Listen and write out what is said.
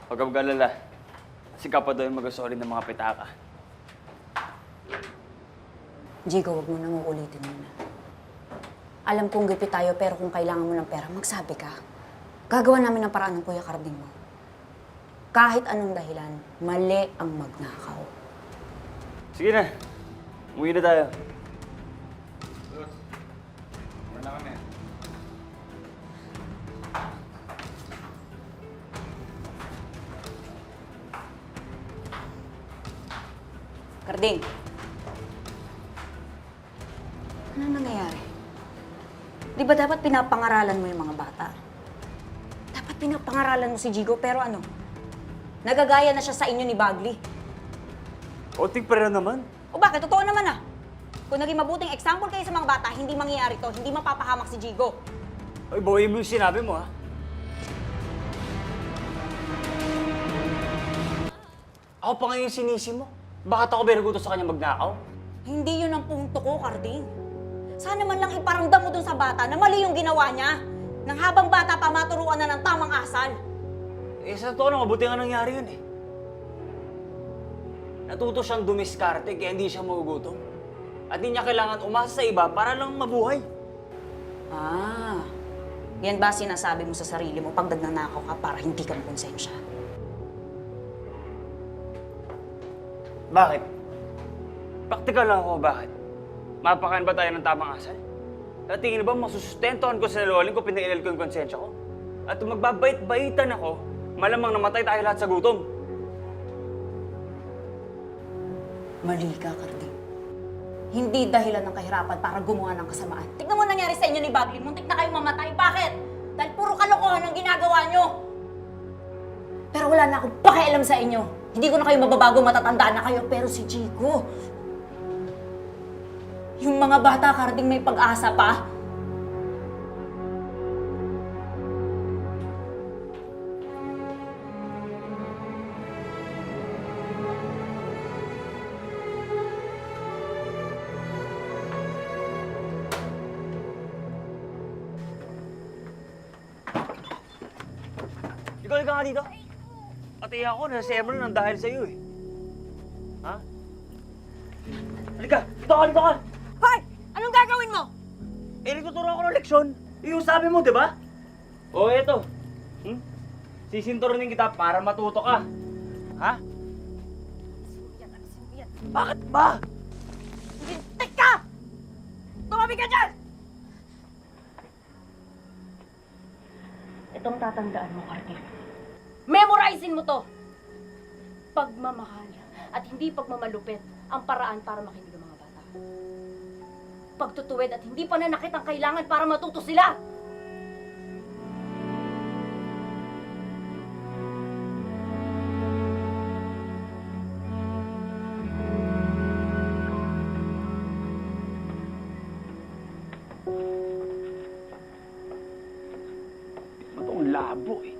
Huwag kang mag-alala. Si Kapa daw yung mag-sorry ng mga pitaka. Jigo, huwag mo nang uulitin muna. Alam kong gipit tayo, pero kung kailangan mo ng pera, magsabi ka. Gagawa namin ng paraan ng Kuya Carding mo. Kahit anong dahilan, mali ang magnakaw. Sige na. Umuwi na tayo. Wala kami. Carding. Ano nangyayari? Di ba dapat pinapangaralan mo yung mga bata? Dapat pinapangaralan mo si Jigo, pero ano? Nagagaya na siya sa inyo ni Bagley. Oting pera naman. O bakit? Totoo naman ah. Kung naging mabuting example kayo sa mga bata, hindi mangyayari to. Hindi mapapahamak si Jigo. Ay, bawain mo yung sinabi mo, ha? Ako pa ngayon sinisi mo. Bakit ako benagutos sa kanya magnakaw? Hindi yun ang punto ko, Carding. Sana man lang iparamdam mo dun sa bata na mali yung ginawa niya. Nang habang bata pa, maturuan na ng tamang asal. Eh, sa totoo na, mabuti nga nangyari yun, eh. Natuto siyang dumiskarte kaya hindi siya magugutom. At hindi niya kailangan umasa sa iba para lang mabuhay. Ah, yan ba sinasabi mo sa sarili mo pag nagnanakaw ka para hindi ka makonsensya? Bakit? Praktikal lang ako, bakit? Mapakaan ba tayo ng tamang asal? At tingin ba masusustentohan ko sa nalolin ko, pinailal ko yung konsensya ko? At kung magbabait-baitan ako, malamang namatay tayo lahat sa gutom. Mali ka, Carding. Hindi dahilan ng kahirapan para gumawa ng kasamaan. Tignan mo nangyari sa inyo ni Bagley. Muntik na kayong mamatay. Bakit? Dahil puro kalokohan ang ginagawa nyo. Pero wala na akong pakialam sa inyo. Hindi ko na kayo mababago, matatanda na kayo. Pero si Jigo, yung mga bata, Carding, may pag-asa pa. Ikaw ka nga dito. Pati ako, nasa Emerald nang dahil sa'yo, eh. Ha? Halika! Dito ka! Dito ka! Hoy! Anong gagawin mo? Eh, nagtuturo ako ng leksyon. Yung sabi mo, di ba? O, eto. Sisinturunin kita para matuto ka. Ha? Bakit ba? Lintik ka! Tumabi ka dyan! Itong tatandaan mo, Carding. Memorizein mo to! Pagmamahal at hindi pagmamalupit ang paraan para makinig ang mga bata. Pagtutuwid at hindi pananakit ang kailangan para matuto sila! Matong labo, eh.